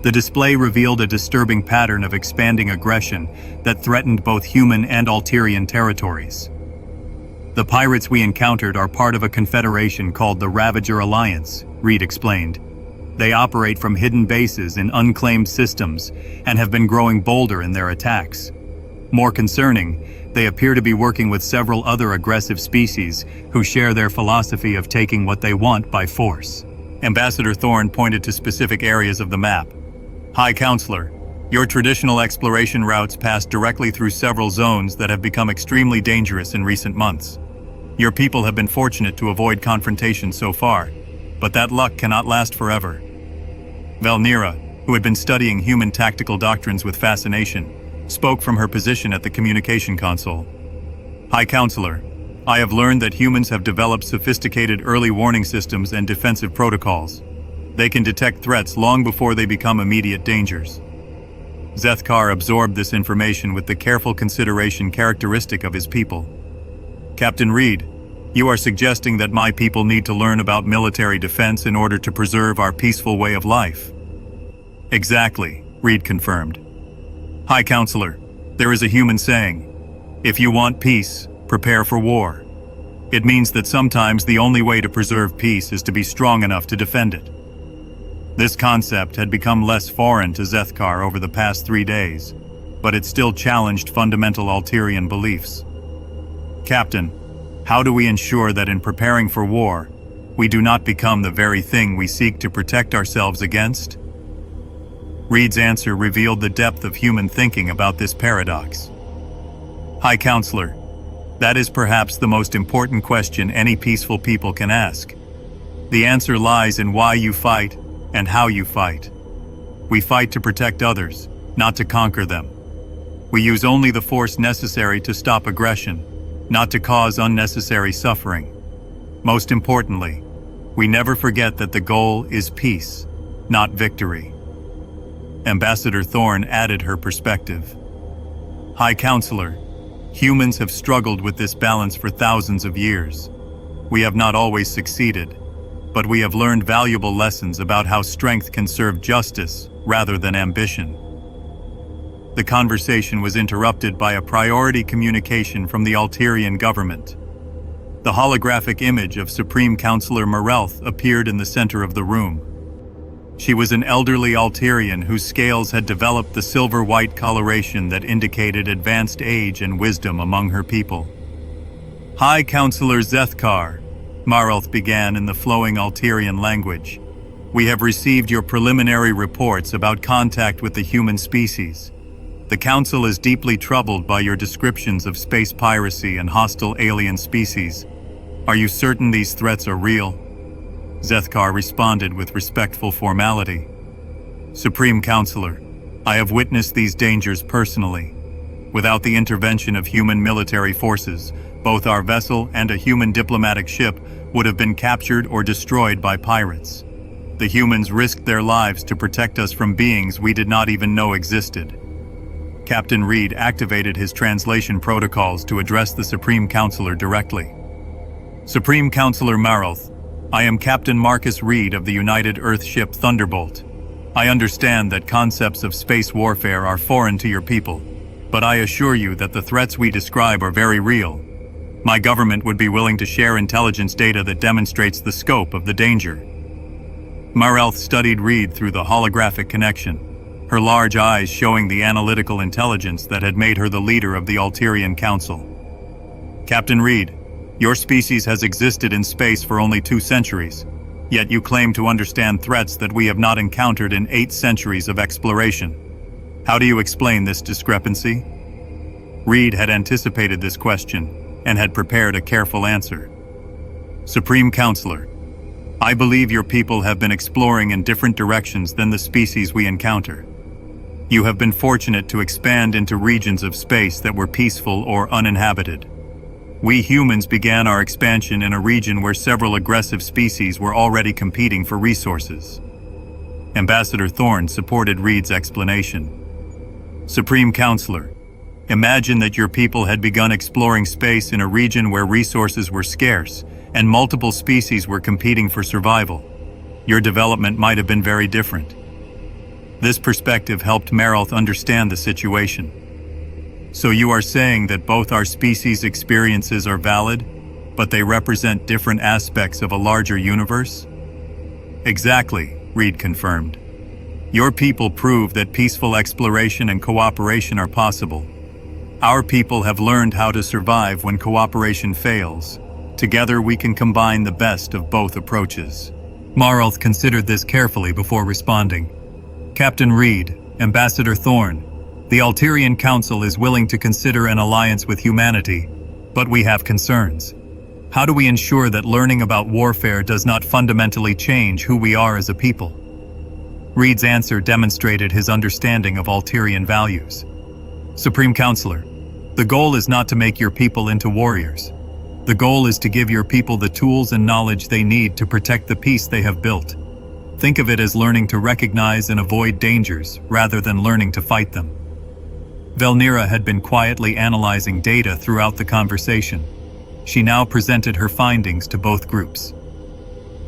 The display revealed a disturbing pattern of expanding aggression that threatened both human and Alterian territories. "The pirates we encountered are part of a confederation called the Ravager Alliance," Reed explained. "They operate from hidden bases in unclaimed systems and have been growing bolder in their attacks. More concerning, they appear to be working with several other aggressive species who share their philosophy of taking what they want by force." Ambassador Thorne pointed to specific areas of the map. "High Counselor, your traditional exploration routes pass directly through several zones that have become extremely dangerous in recent months. Your people have been fortunate to avoid confrontation so far, but that luck cannot last forever." Velthara, who had been studying human tactical doctrines with fascination, spoke from her position at the communication console. "High Counselor, I have learned that humans have developed sophisticated early warning systems and defensive protocols. They can detect threats long before they become immediate dangers." Zethkar absorbed this information with the careful consideration characteristic of his people. "Captain Reed, you are suggesting that my people need to learn about military defense in order to preserve our peaceful way of life." "Exactly," Reed confirmed. "High Counselor, there is a human saying, 'If you want peace, prepare for war.' It means that sometimes the only way to preserve peace is to be strong enough to defend it." This concept had become less foreign to Zethkar over the past 3 days, but it still challenged fundamental Alterian beliefs. "Captain, how do we ensure that in preparing for war, we do not become the very thing we seek to protect ourselves against?" Reed's answer revealed the depth of human thinking about this paradox. "High Counselor, that is perhaps the most important question any peaceful people can ask. The answer lies in why you fight and how you fight. We fight to protect others, not to conquer them. We use only the force necessary to stop aggression, not to cause unnecessary suffering. Most importantly, we never forget that the goal is peace, not victory." Ambassador Thorne added her perspective. "High Counselor, humans have struggled with this balance for thousands of years. We have not always succeeded, but we have learned valuable lessons about how strength can serve justice rather than ambition." The conversation was interrupted by a priority communication from the Alterian government. The holographic image of Supreme Counselor Marelth appeared in the center of the room. She was an elderly Alterian whose scales had developed the silver-white coloration that indicated advanced age and wisdom among her people. "High Counselor Zethkar," Marelth began in the flowing Alterian language, "we have received your preliminary reports about contact with the human species. The Council is deeply troubled by your descriptions of space piracy and hostile alien species. Are you certain these threats are real?" Zethkar responded with respectful formality. "Supreme Counselor, I have witnessed these dangers personally. Without the intervention of human military forces, both our vessel and a human diplomatic ship would have been captured or destroyed by pirates. The humans risked their lives to protect us from beings we did not even know existed." Captain Reed activated his translation protocols to address the Supreme Counselor directly. "Supreme Counselor Marelth, I am Captain Marcus Reed of the United Earth ship Thunderbolt. I understand that concepts of space warfare are foreign to your people, but I assure you that the threats we describe are very real. My government would be willing to share intelligence data that demonstrates the scope of the danger." Marelth studied Reed through the holographic connection, her large eyes showing the analytical intelligence that had made her the leader of the Alterian Council. "Captain Reed, your species has existed in space for only 2 centuries, yet you claim to understand threats that we have not encountered in 8 centuries of exploration. How do you explain this discrepancy?" Reed had anticipated this question and had prepared a careful answer. "Supreme Counselor, I believe your people have been exploring in different directions than the species we encounter. You have been fortunate to expand into regions of space that were peaceful or uninhabited. We humans began our expansion in a region where several aggressive species were already competing for resources. Ambassador Thorne supported Reed's explanation. Supreme Counselor, imagine that your people had begun exploring space in a region where resources were scarce and multiple species were competing for survival. Your development might have been very different. This perspective helped Maralth understand the situation. So you are saying that both our species' experiences are valid, but they represent different aspects of a larger universe? Exactly, Reed confirmed. Your people prove that peaceful exploration and cooperation are possible. Our people have learned how to survive when cooperation fails. Together we can combine the best of both approaches. Maralth considered this carefully before responding. Captain Reed, Ambassador Thorne, the Alterian Council is willing to consider an alliance with humanity, but we have concerns. How do we ensure that learning about warfare does not fundamentally change who we are as a people? Reed's answer demonstrated his understanding of Alterian values. Supreme Counselor, the goal is not to make your people into warriors. The goal is to give your people the tools and knowledge they need to protect the peace they have built. Think of it as learning to recognize and avoid dangers rather than learning to fight them. Velthara had been quietly analyzing data throughout the conversation. She now presented her findings to both groups.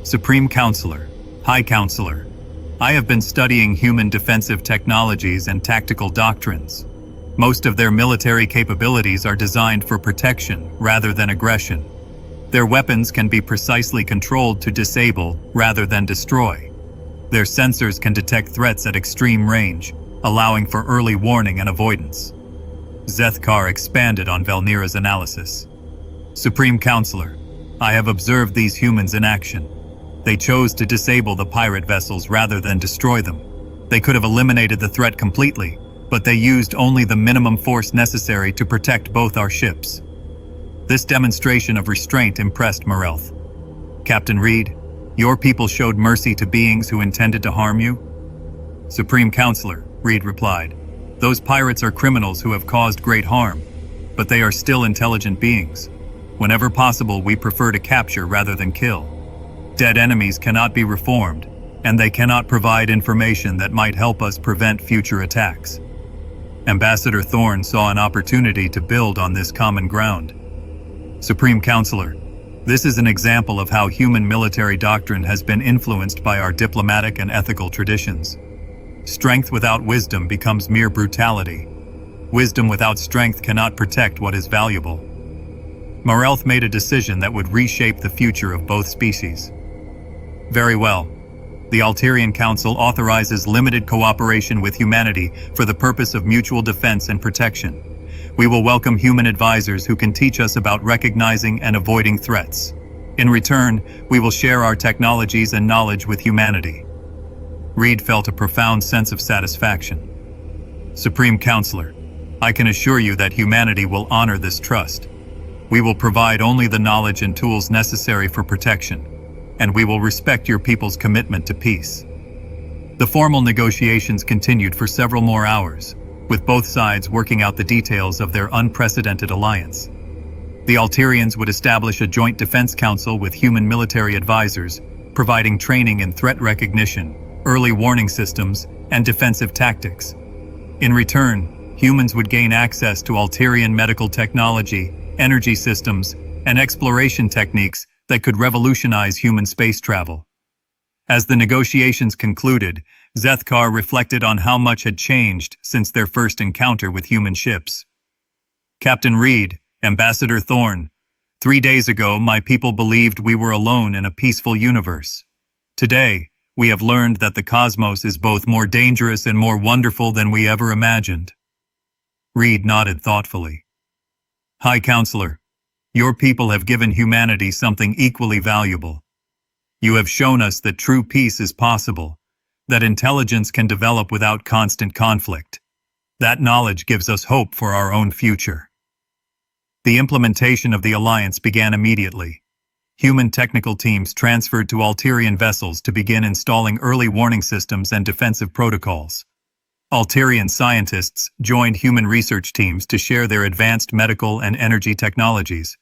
Supreme Counselor, High Counselor, I have been studying human defensive technologies and tactical doctrines. Most of their military capabilities are designed for protection rather than aggression. Their weapons can be precisely controlled to disable rather than destroy. Their sensors can detect threats at extreme range, allowing for early warning and avoidance. Zethkar expanded on Velthara's analysis. Supreme Counselor, I have observed these humans in action. They chose to disable the pirate vessels rather than destroy them. They could have eliminated the threat completely, but they used only the minimum force necessary to protect both our ships. This demonstration of restraint impressed Maralth. Captain Reed, your people showed mercy to beings who intended to harm you? Supreme Counselor, Reed replied, those pirates are criminals who have caused great harm, but they are still intelligent beings. Whenever possible, we prefer to capture rather than kill. Dead enemies cannot be reformed, and they cannot provide information that might help us prevent future attacks. Ambassador Thorne saw an opportunity to build on this common ground. Supreme Counselor, this is an example of how human military doctrine has been influenced by our diplomatic and ethical traditions. Strength without wisdom becomes mere brutality. Wisdom without strength cannot protect what is valuable. Maralth made a decision that would reshape the future of both species. Very well. The Alterian Council authorizes limited cooperation with humanity for the purpose of mutual defense and protection. We will welcome human advisors who can teach us about recognizing and avoiding threats. In return, we will share our technologies and knowledge with humanity. Reed felt a profound sense of satisfaction. Supreme Counselor, I can assure you that humanity will honor this trust. We will provide only the knowledge and tools necessary for protection, and we will respect your people's commitment to peace. The formal negotiations continued for several more hours, with both sides working out the details of their unprecedented alliance. The Alterians would establish a joint defense council with human military advisors, providing training in threat recognition, early warning systems, and defensive tactics. In return, humans would gain access to Alterian medical technology, energy systems, and exploration techniques that could revolutionize human space travel. As the negotiations concluded, Zethkar reflected on how much had changed since their first encounter with human ships. Captain Reed, Ambassador Thorne, 3 days ago my people believed we were alone in a peaceful universe. Today, we have learned that the cosmos is both more dangerous and more wonderful than we ever imagined. Reed nodded thoughtfully. High Counselor, your people have given humanity something equally valuable. You have shown us that true peace is possible, that intelligence can develop without constant conflict. That knowledge gives us hope for our own future. The implementation of the alliance began immediately. Human technical teams transferred to Alterian vessels to begin installing early warning systems and defensive protocols. Alterian scientists joined human research teams to share their advanced medical and energy technologies.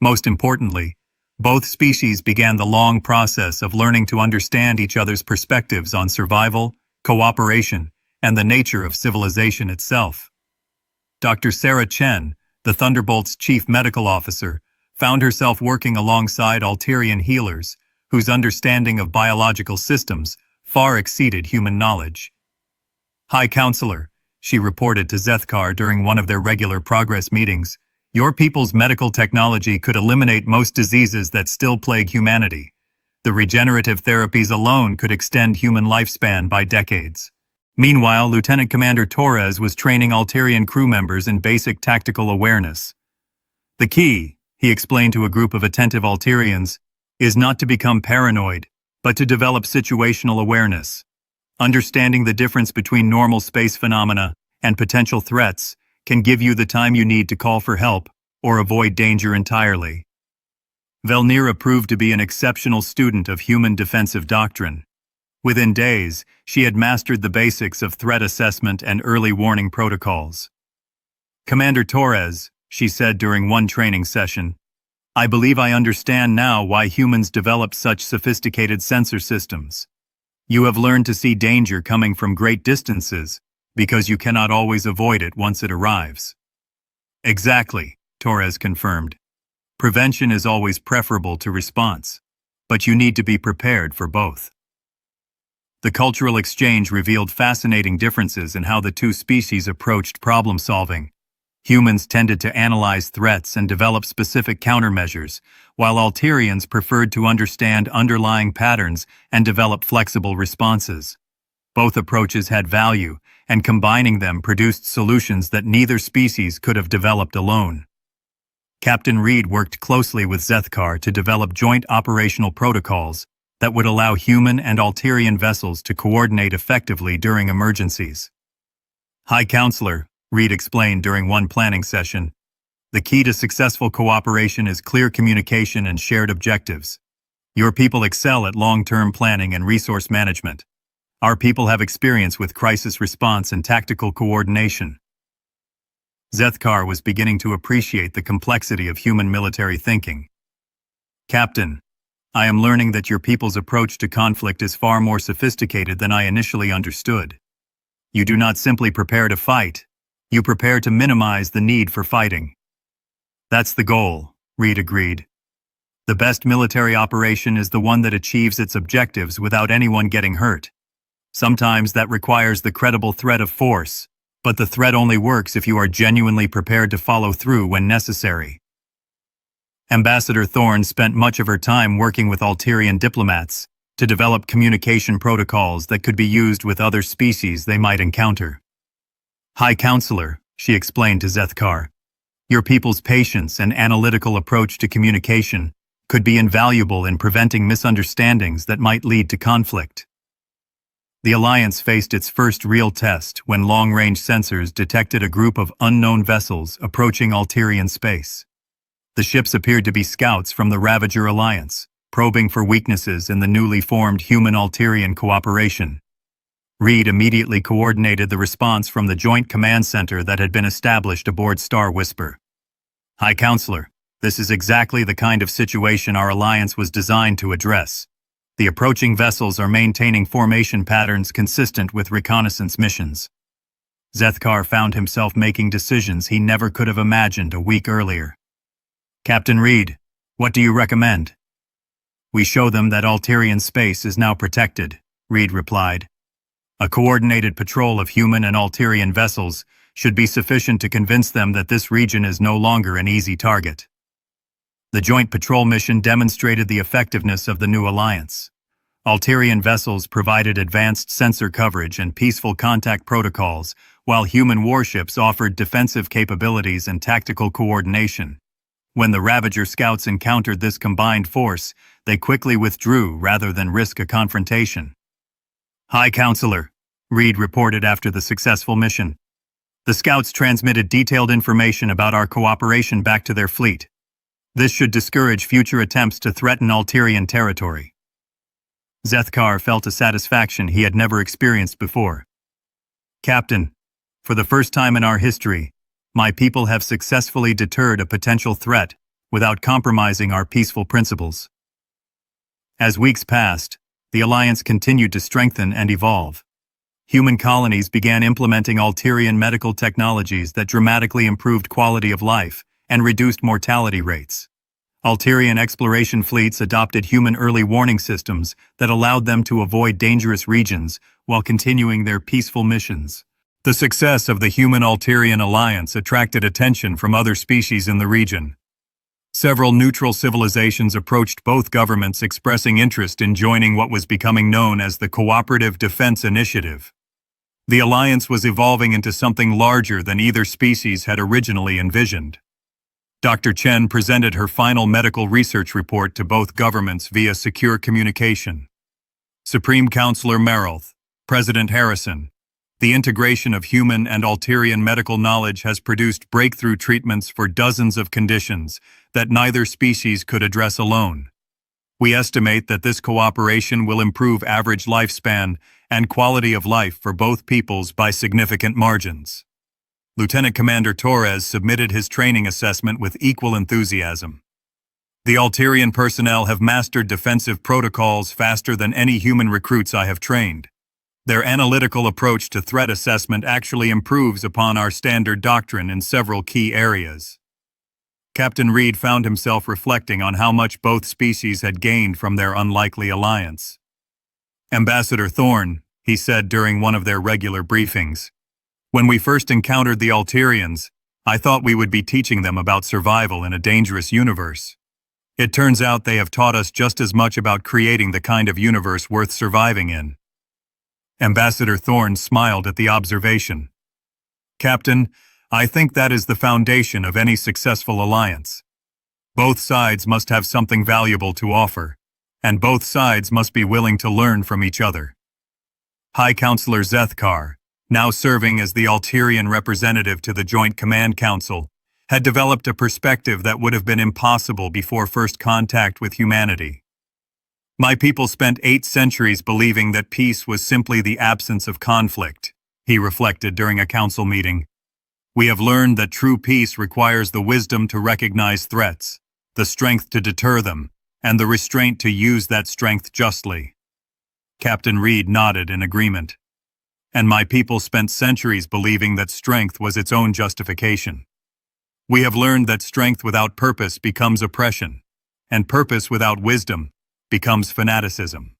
Most importantly, both species began the long process of learning to understand each other's perspectives on survival, cooperation, and the nature of civilization itself. Dr. Sarah Chen, the Thunderbolt's chief medical officer, found herself working alongside Alterian healers, whose understanding of biological systems far exceeded human knowledge. "High Counselor," she reported to Zethkar during one of their regular progress meetings, "your people's medical technology could eliminate most diseases that still plague humanity. The regenerative therapies alone could extend human lifespan by decades." Meanwhile, Lieutenant Commander Torres was training Alterian crew members in basic tactical awareness. "The key," he explained to a group of attentive Alterians, "is not to become paranoid, but to develop situational awareness. Understanding the difference between normal space phenomena and potential threats can give you the time you need to call for help or avoid danger entirely." Velthara proved to be an exceptional student of human defensive doctrine. Within days, she had mastered the basics of threat assessment and early warning protocols. "Commander Torres," she said during one training session, "I believe I understand now why humans developed such sophisticated sensor systems. You have learned to see danger coming from great distances, because you cannot always avoid it once it arrives." "Exactly," Torres confirmed. "Prevention is always preferable to response, but you need to be prepared for both." The cultural exchange revealed fascinating differences in how the two species approached problem solving. Humans tended to analyze threats and develop specific countermeasures, while Alterians preferred to understand underlying patterns and develop flexible responses. Both approaches had value, and combining them produced solutions that neither species could have developed alone. Captain Reed worked closely with Zethkar to develop joint operational protocols that would allow human and Alterian vessels to coordinate effectively during emergencies. "High Counselor," Reed explained during one planning session, "the key to successful cooperation is clear communication and shared objectives. Your people excel at long-term planning and resource management. Our people have experience with crisis response and tactical coordination." Zethkar was beginning to appreciate the complexity of human military thinking. "Captain, I am learning that your people's approach to conflict is far more sophisticated than I initially understood. You do not simply prepare to fight, you prepare to minimize the need for fighting." "That's the goal," Reed agreed. "The best military operation is the one that achieves its objectives without anyone getting hurt. Sometimes that requires the credible threat of force, but the threat only works if you are genuinely prepared to follow through when necessary." Ambassador Thorne spent much of her time working with Alterian diplomats to develop communication protocols that could be used with other species they might encounter. "High Counselor," she explained to Zethkar, "your people's patience and analytical approach to communication could be invaluable in preventing misunderstandings that might lead to conflict." The Alliance faced its first real test when long-range sensors detected a group of unknown vessels approaching Alterian space. The ships appeared to be scouts from the Ravager Alliance, probing for weaknesses in the newly formed human-Alterian cooperation. Reed immediately coordinated the response from the joint command center that had been established aboard Star Whisper. "High Counselor, this is exactly the kind of situation our alliance was designed to address. The approaching vessels are maintaining formation patterns consistent with reconnaissance missions." Zethkar found himself making decisions he never could have imagined a week earlier. "Captain Reed, what do you recommend?" "We show them that Alterian space is now protected," Reed replied. "A coordinated patrol of human and Alterian vessels should be sufficient to convince them that this region is no longer an easy target." The joint patrol mission demonstrated the effectiveness of the new alliance. Alterian vessels provided advanced sensor coverage and peaceful contact protocols, while human warships offered defensive capabilities and tactical coordination. When the Ravager scouts encountered this combined force, they quickly withdrew rather than risk a confrontation. "High Counselor," Reed reported after the successful mission, "the scouts transmitted detailed information about our cooperation back to their fleet. This should discourage future attempts to threaten Alterian territory." Zethkar felt a satisfaction he had never experienced before. "Captain, for the first time in our history, my people have successfully deterred a potential threat without compromising our peaceful principles. As weeks passed, the alliance continued to strengthen and evolve. Human colonies began implementing Alterian medical technologies that dramatically improved quality of life and reduced mortality rates. Alterian exploration fleets adopted human early warning systems that allowed them to avoid dangerous regions while continuing their peaceful missions. The success of the Human-Alterian alliance attracted attention from other species in the region. Several neutral civilizations approached both governments expressing interest in joining what was becoming known as the Cooperative Defense Initiative. The alliance was evolving into something larger than either species had originally envisioned. Dr. Chen presented her final medical research report to both governments via secure communication. Supreme Counselor Merylth, President Harrison, the integration of human and Alterian medical knowledge has produced breakthrough treatments for dozens of conditions that neither species could address alone. We estimate that this cooperation will improve average lifespan and quality of life for both peoples by significant margins. Lieutenant Commander Torres submitted his training assessment with equal enthusiasm. The Alterian personnel have mastered defensive protocols faster than any human recruits I have trained. Their analytical approach to threat assessment actually improves upon our standard doctrine in several key areas. Captain Reed found himself reflecting on how much both species had gained from their unlikely alliance. Ambassador Thorne, he said during one of their regular briefings, "When we first encountered the Alterians, I thought we would be teaching them about survival in a dangerous universe. It turns out they have taught us just as much about creating the kind of universe worth surviving in." Ambassador Thorne smiled at the observation. "Captain, I think that is the foundation of any successful alliance. Both sides must have something valuable to offer, and both sides must be willing to learn from each other." High Counselor Zethkar, now serving as the Alterian representative to the Joint Command Council, had developed a perspective that would have been impossible before first contact with humanity. "My people spent 8 centuries believing that peace was simply the absence of conflict," he reflected during a council meeting. "We have learned that true peace requires the wisdom to recognize threats, the strength to deter them, and the restraint to use that strength justly." Captain Reed nodded in agreement. "And my people spent centuries believing that strength was its own justification. We have learned that strength without purpose becomes oppression, and purpose without wisdom becomes fanaticism."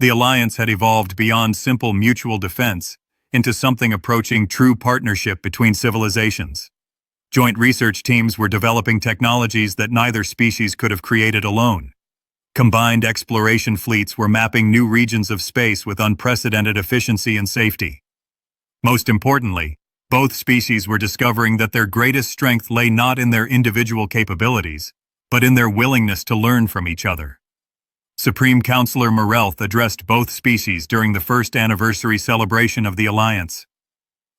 The alliance had evolved beyond simple mutual defense into something approaching true partnership between civilizations. Joint research teams were developing technologies that neither species could have created alone. Combined exploration fleets were mapping new regions of space with unprecedented efficiency and safety. Most importantly, both species were discovering that their greatest strength lay not in their individual capabilities, but in their willingness to learn from each other. Supreme Counselor Merylth addressed both species during the first anniversary celebration of the Alliance.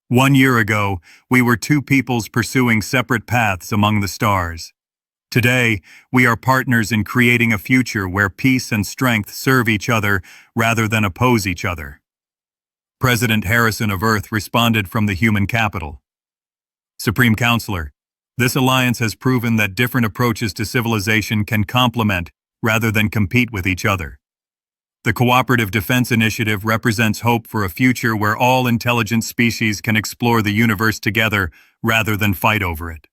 "1 year ago, we were two peoples pursuing separate paths among the stars. Today, we are partners in creating a future where peace and strength serve each other rather than oppose each other." President Harrison of Earth responded from the human capital. "Supreme Counselor, this alliance has proven that different approaches to civilization can complement rather than compete with each other. The Cooperative Defense Initiative represents hope for a future where all intelligent species can explore the universe together rather than fight over it."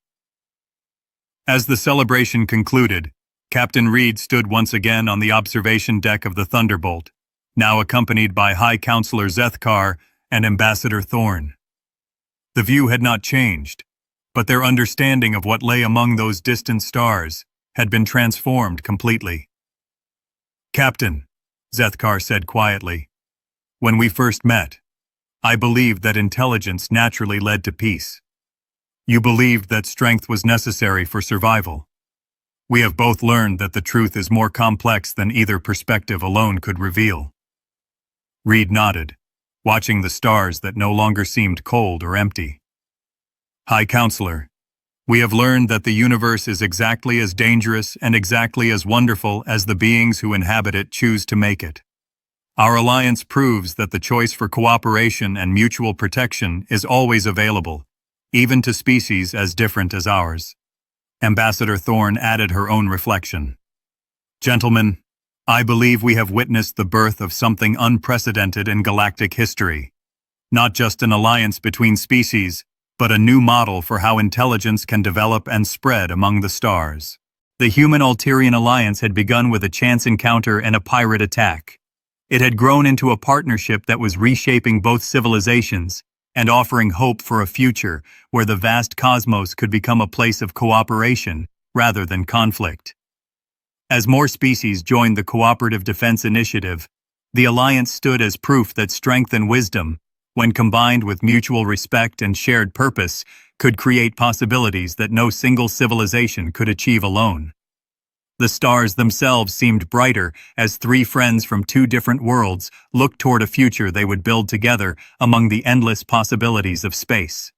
As the celebration concluded, Captain Reed stood once again on the observation deck of the Thunderbolt, now accompanied by High Counselor Zethkar and Ambassador Thorne. The view had not changed, but their understanding of what lay among those distant stars had been transformed completely. "Captain," Zethkar said quietly, "when we first met, I believed that intelligence naturally led to peace. You believed that strength was necessary for survival. We have both learned that the truth is more complex than either perspective alone could reveal." Reed nodded, watching the stars that no longer seemed cold or empty. "High Counselor, we have learned that the universe is exactly as dangerous and exactly as wonderful as the beings who inhabit it choose to make it. Our alliance proves that the choice for cooperation and mutual protection is always available, even to species as different as ours. Ambassador Thorne added her own reflection. Gentlemen, I believe we have witnessed the birth of something unprecedented in galactic history. Not just an alliance between species, but a new model for how intelligence can develop and spread among the stars. The Human-Ulterian alliance had begun with a chance encounter and a pirate attack. It had grown into a partnership that was reshaping both civilizations and offering hope for a future where the vast cosmos could become a place of cooperation rather than conflict. As more species joined the Cooperative Defense Initiative, the alliance stood as proof that strength and wisdom, when combined with mutual respect and shared purpose, could create possibilities that no single civilization could achieve alone. The stars themselves seemed brighter as three friends from two different worlds looked toward a future they would build together among the endless possibilities of space.